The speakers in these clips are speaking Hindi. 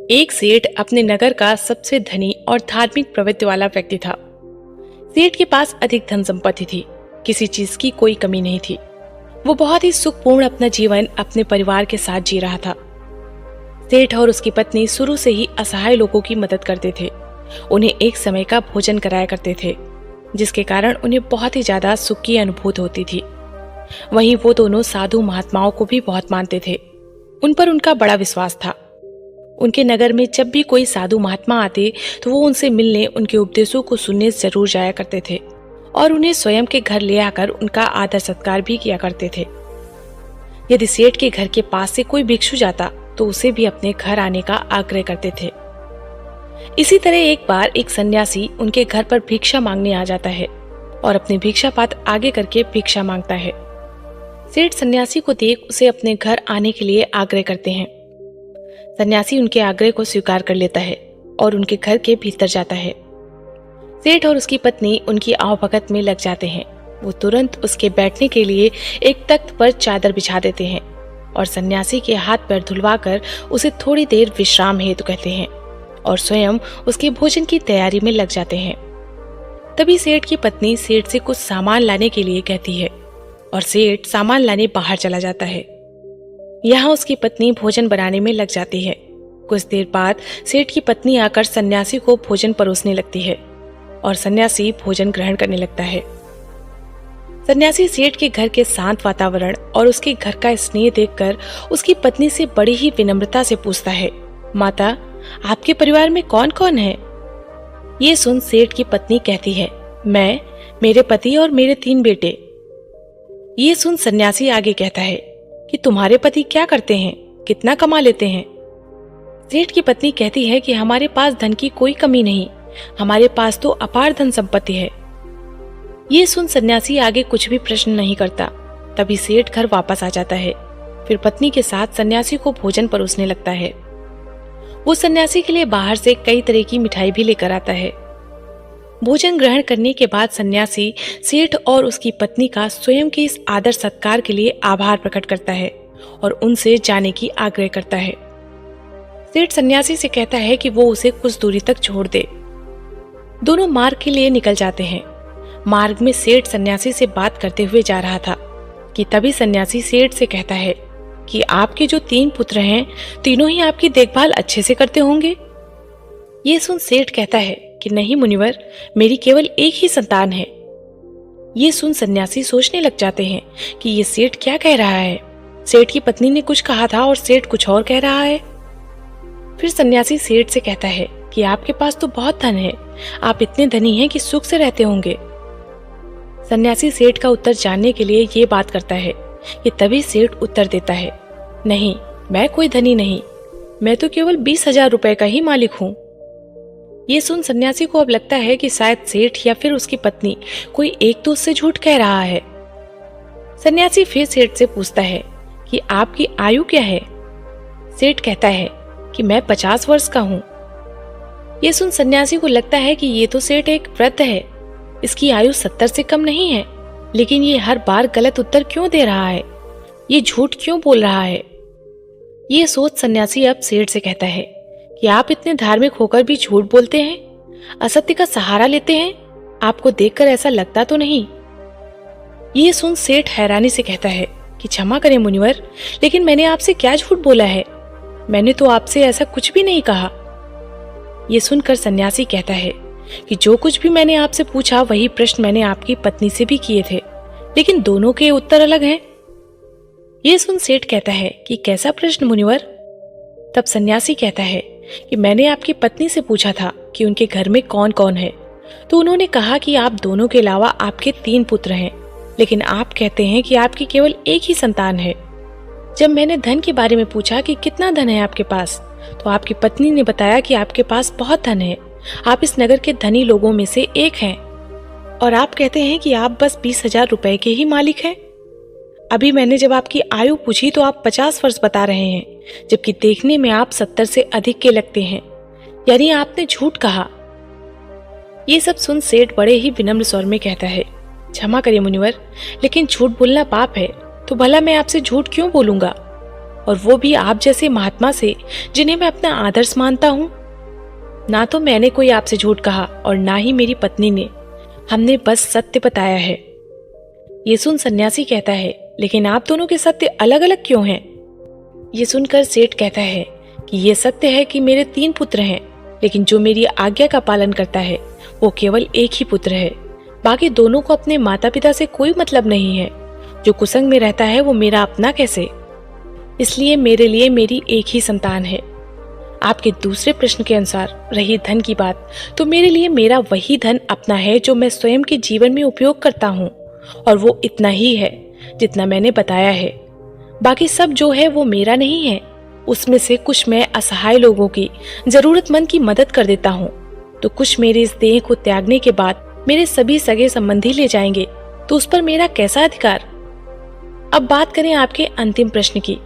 एक सेठ अपने नगर का सबसे धनी और धार्मिक प्रवृत्ति वाला व्यक्ति था। सेठ के पास अधिक धन संपत्ति थी, किसी चीज की कोई कमी नहीं थी। वो बहुत ही सुखपूर्ण अपना जीवन अपने परिवार के साथ जी रहा था। सेठ और उसकी पत्नी शुरू से ही असहाय लोगों की मदद करते थे। उन्हें एक समय का भोजन कराया करते थे, जिसके कारण उन्हें बहुत ही ज्यादा सुख की अनुभूति होती थी। वहीं वो दोनों साधु महात्माओं को भी बहुत मानते थे। उन पर उनका बड़ा विश्वास था। उनके नगर में जब भी कोई साधु महात्मा आते तो वो उनसे मिलने, उनके उपदेशों को सुनने जरूर जाया करते थे और उन्हें स्वयं के घर ले आकर उनका आदर सत्कार भी किया करते थे। यदि सेठ के घर के पास से कोई भिक्षु जाता तो उसे भी अपने घर आने का आग्रह करते थे। इसी तरह एक बार एक सन्यासी उनके घर पर भिक्षा मांगने आ जाता है और अपने भिक्षा पात्र आगे करके भिक्षा मांगता है। सेठ सन्यासी को देख उसे अपने घर आने के लिए आग्रह करते हैं। सन्यासी उनके आग्रह को स्वीकार कर लेता है और उनके घर के भीतर जाता है। सेठ और उसकी पत्नी उनकी आवभगत में लग जाते हैं। वो तुरंत उसके बैठने के लिए एक तख्त पर चादर बिछा देते हैं और सन्यासी के हाथ पैर धुलवाकर उसे थोड़ी देर विश्राम हेतु कहते हैं और स्वयं उसके भोजन की तैयारी में लग जाते हैं। तभी सेठ की पत्नी सेठ से कुछ सामान लाने के लिए कहती है और सेठ सामान लाने बाहर चला जाता है। यहाँ उसकी पत्नी भोजन बनाने में लग जाती है। कुछ देर बाद सेठ की पत्नी आकर सन्यासी को भोजन परोसने लगती है और सन्यासी भोजन ग्रहण करने लगता है। सन्यासी सेठ के घर के शांत वातावरण और उसके घर का स्नेह देखकर उसकी पत्नी से बड़ी ही विनम्रता से पूछता है, माता, आपके परिवार में कौन कौन है? ये सुन सेठ की पत्नी कहती है, मैं, मेरे पति और मेरे 3 बेटे। ये सुन सन्यासी आगे कहता है कि तुम्हारे पति क्या करते हैं, कितना कमा लेते हैं? सेठ की पत्नी कहती है कि हमारे पास धन की कोई कमी नहीं, हमारे पास तो अपार धन संपत्ति है। ये सुन सन्यासी आगे कुछ भी प्रश्न नहीं करता। तभी सेठ घर वापस आ जाता है। फिर पत्नी के साथ सन्यासी को भोजन परोसने लगता है। वो सन्यासी के लिए बाहर से कई तरह की मिठाई भी लेकर आता है। भोजन ग्रहण करने के बाद सन्यासी सेठ और उसकी पत्नी का स्वयं के इस आदर सत्कार के लिए आभार प्रकट करता है और उनसे जाने की आग्रह करता है। सेठ सन्यासी से कहता है कि वो उसे कुछ दूरी तक छोड़ दे। दोनों मार्ग के लिए निकल जाते हैं। मार्ग में सेठ सन्यासी से बात करते हुए जा रहा था कि तभी सन्यासी सेठ से कहता है कि आपके जो 3 पुत्र हैं, तीनों ही आपकी देखभाल अच्छे से करते होंगे। ये सुन सेठ कहता है कि नहीं मुनिवर, मेरी केवल एक ही संतान है। ये सुन सन्यासी सोचने लग जाते हैं कि ये सेठ क्या कह रहा है। सेठ की पत्नी ने कुछ कहा था और सेठ कुछ और कह रहा है। फिर सन्यासी सेठ से कहता है कि आपके पास तो बहुत धन है, आप इतने धनी हैं कि सुख से रहते होंगे। सन्यासी सेठ का उत्तर जानने के लिए ये बात करता है कि तभी सेठ उत्तर देता है, नहीं, मैं कोई धनी नहीं, मैं तो केवल 20,000 रुपए का ही मालिक हूँ। ये सुन सन्यासी को अब लगता है कि शायद सेठ या फिर उसकी पत्नी कोई एक तो उससे झूठ कह रहा है। सन्यासी फिर सेठ से पूछता है कि आपकी आयु क्या है? सेठ कहता है कि मैं 50 वर्ष का हूँ। ये सुन सन्यासी को लगता है कि ये तो सेठ एक वृद्ध है, इसकी आयु 70 से कम नहीं है, लेकिन ये हर बार गलत उत्तर क्यों दे रहा है, ये झूठ क्यों बोल रहा है। ये सोच सन्यासी अब सेठ से कहता है कि आप इतने धार्मिक होकर भी झूठ बोलते हैं, असत्य का सहारा लेते हैं, आपको देखकर ऐसा लगता तो नहीं। ये सुन सेठ हैरानी से कहता है कि क्षमा करें मुनिवर, लेकिन मैंने आपसे क्या झूठ बोला है, मैंने तो आपसे ऐसा कुछ भी नहीं कहा। ये सुनकर सन्यासी कहता है कि जो कुछ भी मैंने आपसे पूछा वही प्रश्न मैंने आपकी पत्नी से भी किए थे, लेकिन दोनों के उत्तर अलग हैं। ये सुन सेठ कहता है कि कैसा प्रश्न मुनिवर? तब सन्यासी कहता है कि मैंने आपकी पत्नी से पूछा था कि उनके घर में कौन कौन है, तो उन्होंने कहा कि आप दोनों के अलावा आपके 3 पुत्र हैं, लेकिन आप कहते हैं कि आपकी केवल एक ही संतान है। जब मैंने धन के बारे में पूछा कि कितना धन है आपके पास, तो आपकी पत्नी ने बताया कि आपके पास बहुत धन है, आप इस नगर के धनी लोगों में से एक हैं, और आप कहते हैं कि आप बस 20,000 रुपए के ही मालिक हैं। अभी मैंने जब आपकी आयु पूछी तो आप 50 वर्ष बता रहे हैं, जबकि देखने में आप 70 से अधिक के लगते हैं, यानी आपने झूठ कहा। ये सब सुन सेठ बड़े ही विनम्र स्वर में कहता है, क्षमा करिए मुनिवर, लेकिन झूठ बोलना पाप है, तो भला मैं आपसे झूठ क्यों बोलूंगा। और वो भी आप जैसे महात्मा से जिन्हें मैं अपना आदर्श मानता हूँ। ना तो मैंने कोई आपसे झूठ कहा और ना ही मेरी पत्नी ने, हमने बस सत्य बताया है। ये सुन सन्यासी कहता है, लेकिन आप दोनों के सत्य अलग अलग क्यों हैं? ये सुनकर सेठ कहता है कि ये सत्य है कि मेरे 3 पुत्र हैं, लेकिन जो मेरी आज्ञा का पालन करता है वो केवल एक ही पुत्र है। बाकी दोनों को अपने माता पिता से कोई मतलब नहीं है। जो कुसंग में रहता है वो मेरा अपना कैसे? इसलिए मेरे लिए मेरी एक ही संतान है। आपके दूसरे प्रश्न के अनुसार रही धन की बात, तो मेरे लिए मेरा वही धन अपना है जो मैं स्वयं के जीवन में उपयोग करता हूँ, और वो इतना ही है जितना मैंने बताया है। बाकी सब जो है वो मेरा नहीं है। उसमें से कुछ मैं असहाय लोगों की, जरूरतमंद की मदद कर देता हूँ, तो कुछ मेरे इस देह को त्यागने के बाद मेरे सभी सगे संबंधी ले जाएंगे, तो उस पर मेरा कैसा अधिकार? अब बात करें आपके अंतिम प्रश्न की,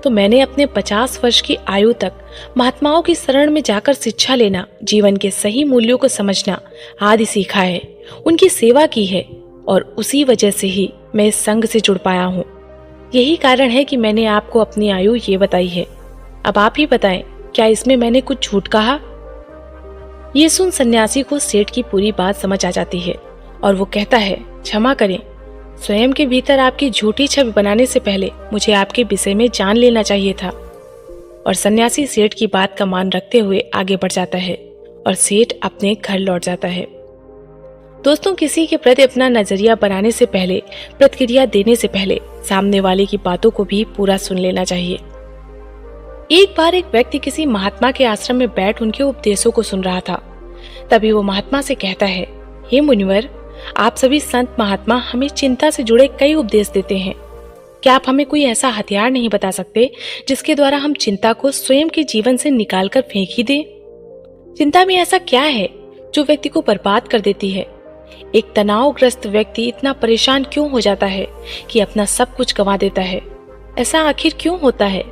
तो मैंने अपने 50 वर्ष की आयु तक महात्माओं की शरण में जाकर शिक्षा लेना, जीवन के सही मूल्यों को समझना आदि सीखा है, उनकी सेवा की है, और उसी वजह से ही मैं इस संघ से जुड़ पाया हूँ। यही कारण है कि मैंने आपको अपनी आयु ये बताई है। अब आप ही बताएं, क्या इसमें मैंने कुछ झूठ कहा? ये सुन सन्यासी को सेठ की पूरी बात समझ आ जाती है और वो कहता है, क्षमा करें, स्वयं के भीतर आपकी झूठी छवि बनाने से पहले मुझे आपके विषय में जान लेना चाहिए था। और सन्यासी सेठ की बात का मान रखते हुए आगे बढ़ जाता है और सेठ अपने घर लौट जाता है। दोस्तों, किसी के प्रति अपना नजरिया बनाने से पहले, प्रतिक्रिया देने से पहले सामने वाले की बातों को भी पूरा सुन लेना चाहिए। एक बार एक व्यक्ति किसी महात्मा के आश्रम में बैठ उनके उपदेशों को सुन रहा था। तभी वो महात्मा से कहता है, हे मुनिवर, आप सभी संत महात्मा हमें चिंता से जुड़े कई उपदेश देते हैं। क्या आप हमें कोई ऐसा हथियार नहीं बता सकते जिसके द्वारा हम चिंता को स्वयं के जीवन से निकालकर फेंक ही दें? चिंता में ऐसा क्या है जो व्यक्ति को बर्बाद कर देती है? एक तनावग्रस्त व्यक्ति इतना परेशान क्यों हो जाता है कि अपना सब कुछ गंवा देता है? ऐसा आखिर क्यों होता है?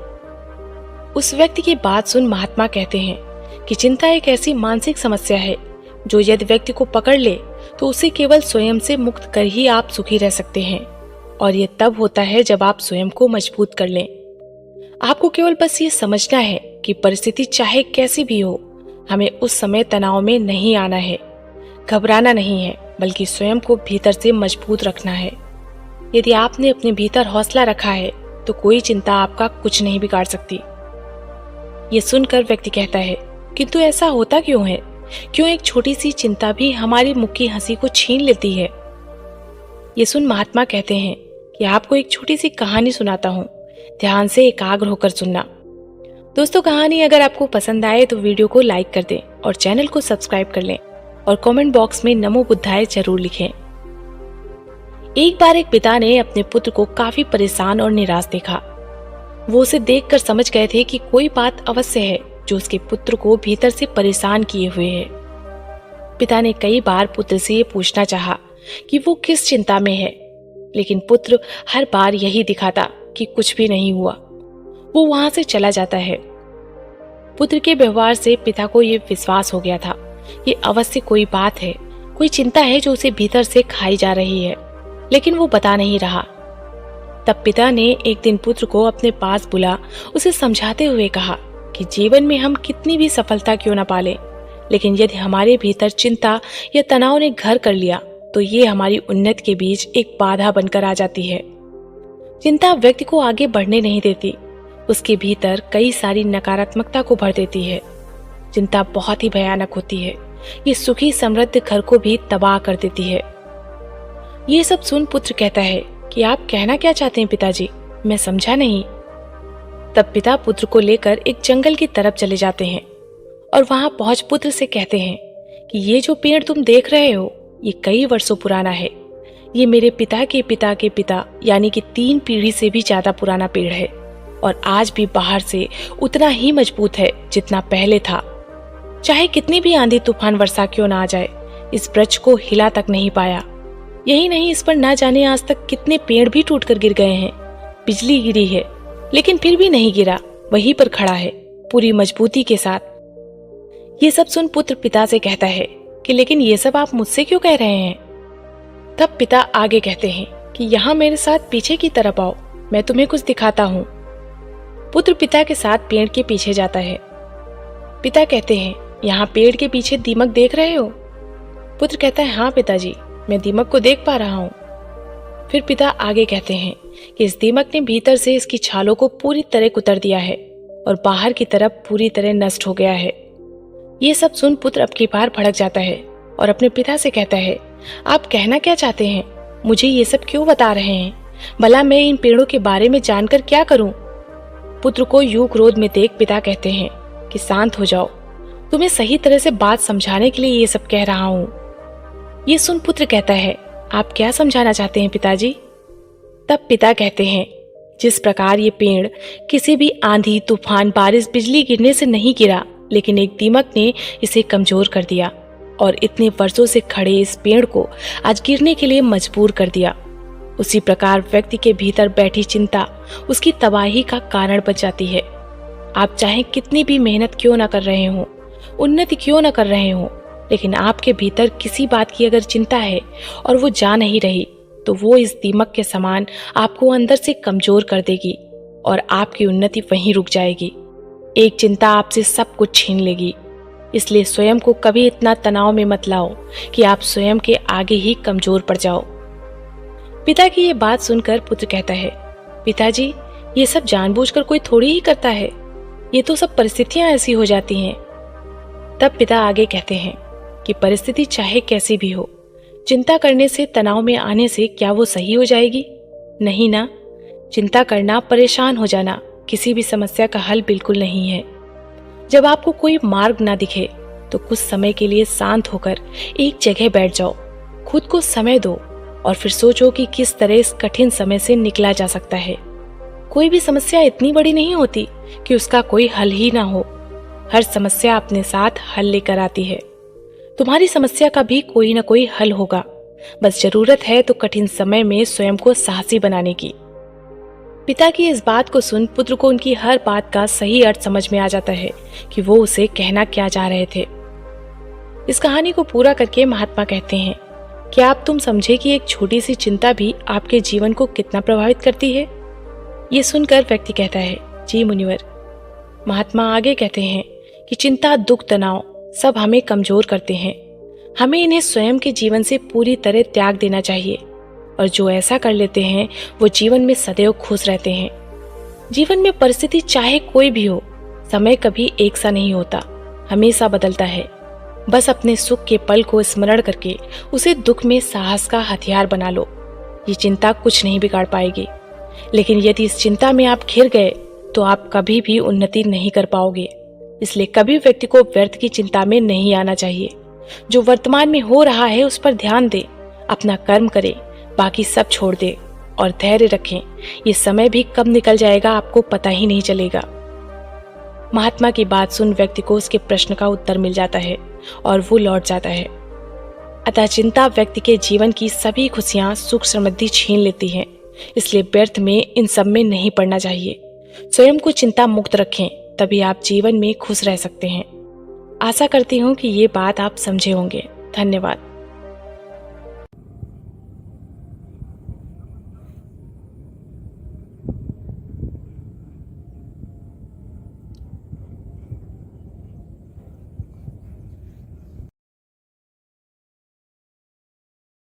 उस व्यक्ति की बात सुन महात्मा कहते हैं कि चिंता एक ऐसी मानसिक समस्या है जो यदि व्यक्ति को पकड़ ले तो उसे केवल स्वयं से मुक्त कर ही आप सुखी रह सकते हैं, और ये तब होता है जब आप स्वयं को मजबूत कर लें। आपको केवल बस ये समझना है कि परिस्थिति चाहे कैसी भी हो, हमें उस समय तनाव में नहीं आना है, घबराना नहीं है, बल्कि स्वयं को भीतर से मजबूत रखना है। यदि आपने अपने भीतर हौसला रखा है तो कोई चिंता आपका कुछ नहीं बिगाड़ सकती। ये सुनकर व्यक्ति कहता है, किंतु ऐसा होता क्यों है? क्यों एक छोटी सी चिंता भी हमारी मुख की हंसी को छीन लेती है? ये सुन महात्मा कहते हैं कि आपको एक छोटी सी कहानी सुनाता हूँ, ध्यान से एकाग्र होकर सुनना। दोस्तों, कहानी अगर आपको पसंद आए तो वीडियो को लाइक कर दें और चैनल को सब्सक्राइब कर लें और कमेंट बॉक्स में नमो बुद्धाय जरूर लिखें। एक बार एक पिता ने अपने पुत्र को काफी परेशान और निराश देखा। वो उसे देखकर समझ गए थे कि कोई बात अवश्य है जो उसके पुत्र को भीतर से परेशान किए हुए है। पिता ने कई बार पुत्र से ये पूछना चाहा कि वो किस चिंता में है, लेकिन पुत्र हर बार यही दिखाता कि कुछ भी नहीं हुआ। वो वहां से चला जाता है। पुत्र के व्यवहार से पिता को ये विश्वास हो गया था, ये अवश्य कोई बात है, कोई चिंता है जो उसे भीतर से खाई जा रही है, लेकिन वो बता नहीं रहा। तब पिता ने एक दिन पुत्र को अपने पास बुला उसे समझाते हुए कहा कि जीवन में हम कितनी भी सफलता क्यों न पाले, लेकिन यदि हमारे भीतर चिंता या तनाव ने घर कर लिया तो ये हमारी उन्नति के बीच एक बाधा बनकर आ जाती है। चिंता व्यक्ति को आगे बढ़ने नहीं देती, उसके भीतर कई सारी नकारात्मकता को भर देती है। चिंता बहुत ही भयानक होती है, ये सुखी समृद्ध घर को भी तबाह कर देती है। ये सब सुन पुत्र कहता है कि आप कहना क्या चाहते हैं पिताजी, मैं समझा नहीं। तब पिता पुत्र को लेकर एक जंगल की तरफ चले जाते हैं और वहां पहुंच पुत्र से कहते हैं कि ये जो पेड़ तुम देख रहे हो ये कई वर्षों पुराना है। ये मेरे पिता के पिता के पिता यानी कि 3 पीढ़ी से भी ज्यादा पुराना पेड़ है और आज भी बाहर से उतना ही मजबूत है जितना पहले था। चाहे कितनी भी आंधी तूफान वर्षा क्यों ना आ जाए, इस वृक्ष को हिला तक नहीं पाया। यही नहीं, इस पर ना जाने आज तक कितने पेड़ भी टूटकर गिर गए हैं। बिजली गिरी है लेकिन फिर भी नहीं गिरा, वहीं पर खड़ा है पूरी मजबूती के साथ। ये सब सुन पुत्र पिता से कहता है कि लेकिन ये सब आप मुझसे क्यों कह रहे हैं? तब पिता आगे कहते हैं कि यहाँ मेरे साथ पीछे की तरफ आओ, मैं तुम्हें कुछ दिखाता हूँ। पुत्र पिता के साथ पेड़ के पीछे जाता है। पिता कहते हैं, यहाँ पेड़ के पीछे दीमक देख रहे हो? पुत्र कहता है, हाँ पिताजी, मैं दीमक को देख पा रहा हूँ। फिर पिता आगे कहते हैं कि इस दीमक ने भीतर से इसकी छालों को पूरी तरह कुतर दिया है और बाहर की तरफ पूरी तरह नष्ट हो गया है। ये सब सुन पुत्र अब की बार भड़क जाता है और अपने पिता से कहता है, आप कहना क्या चाहते हैं? मुझे ये सब क्यों बता रहे हैं? भला मैं इन पेड़ों के बारे में जानकर क्या करूं? पुत्र को यूं क्रोध में देख पिता कहते हैं कि शांत हो जाओ, तुम्हें सही तरह से बात समझाने के लिए ये सब कह रहा हूं। ये सुन पुत्र कहता है, आप क्या समझाना चाहते हैं पिताजी? तब पिता कहते हैं, जिस प्रकार ये पेड़ किसी भी आंधी, तूफान, बारिश, बिजली गिरने से नहीं गिरा, लेकिन एक दीमक ने इसे कमजोर कर दिया और इतने वर्षों से खड़े इस पेड़ को आज गिरने के लिए मजबूर कर दिया, उसी प्रकार व्यक्ति के भीतर बैठी चिंता उसकी तबाही का कारण बन जाती है। आप चाहे कितनी भी मेहनत क्यों न कर रहे हो, उन्नति क्यों न कर रहे हो, लेकिन आपके भीतर किसी बात की अगर चिंता है और वो जा नहीं रही, तो वो इस दीमक के समान आपको अंदर से कमजोर कर देगी और आपकी उन्नति वहीं रुक जाएगी। एक चिंता आपसे सब कुछ छीन लेगी। इसलिए स्वयं को कभी इतना तनाव में मत लाओ कि आप स्वयं के आगे ही कमजोर पड़ जाओ। पिता की ये बात सुनकर पुत्र कहता है, पिताजी, ये सब जानबूझकर कोई थोड़ी ही करता है, ये तो सब परिस्थितियां ऐसी हो जाती हैं। तब पिता आगे कहते हैं कि परिस्थिति चाहे कैसी भी हो, चिंता करने से, तनाव में आने से क्या वो सही हो जाएगी? नहीं ना। चिंता करना, परेशान हो जाना किसी भी समस्या का हल बिल्कुल नहीं है। जब आपको कोई मार्ग ना दिखे तो कुछ समय के लिए शांत होकर एक जगह बैठ जाओ, खुद को समय दो और फिर सोचो कि किस तरह इस कठिन समय से निकला जा सकता है। कोई भी समस्या इतनी बड़ी नहीं होती कि उसका कोई हल ही ना हो। हर समस्या अपने साथ हल लेकर आती है। तुम्हारी समस्या का भी कोई ना कोई हल होगा, बस जरूरत है तो कठिन समय में स्वयं को साहसी बनाने की। पिता की इस बात को सुन पुत्र को उनकी हर बात का सही अर्थ समझ में आ जाता है कि वो उसे कहना क्या चाह रहे थे। इस कहानी को पूरा करके महात्मा कहते हैं, क्या आप तुम समझे कि एक छोटी सी चिंता भी आपके जीवन को कितना प्रभावित करती है? ये सुनकर व्यक्ति कहता है, जी मुनिवर। महात्मा आगे कहते हैं कि चिंता, दुख, तनाव सब हमें कमजोर करते हैं। हमें इन्हें स्वयं के जीवन से पूरी तरह त्याग देना चाहिए और जो ऐसा कर लेते हैं वो जीवन में सदैव खुश रहते हैं। जीवन में परिस्थिति चाहे कोई भी हो, समय कभी एक सा नहीं होता, हमेशा बदलता है। बस अपने सुख के पल को स्मरण करके उसे दुख में साहस का हथियार बना लो। ये चिंता कुछ नहीं बिगाड़ पाएगी, लेकिन यदि इस चिंता में आप घिर गए तो आप कभी भी उन्नति नहीं कर पाओगे। इसलिए कभी व्यक्ति को व्यर्थ की चिंता में नहीं आना चाहिए। जो वर्तमान में हो रहा है उस पर ध्यान दे, अपना कर्म करे, बाकी सब छोड़ दे और धैर्य रखें। ये समय भी कब निकल जाएगा आपको पता ही नहीं चलेगा। महात्मा की बात सुन व्यक्ति को उसके प्रश्न का उत्तर मिल जाता है और वो लौट जाता है। अतः चिंता व्यक्ति के जीवन की सभी खुशियां, सुख, समृद्धि छीन लेती है। इसलिए व्यर्थ में इन सब में नहीं पड़ना चाहिए। स्वयं को चिंता मुक्त रखें, तभी आप जीवन में खुश रह सकते हैं। आशा करती हूँ कि ये बात आप समझे होंगे। धन्यवाद।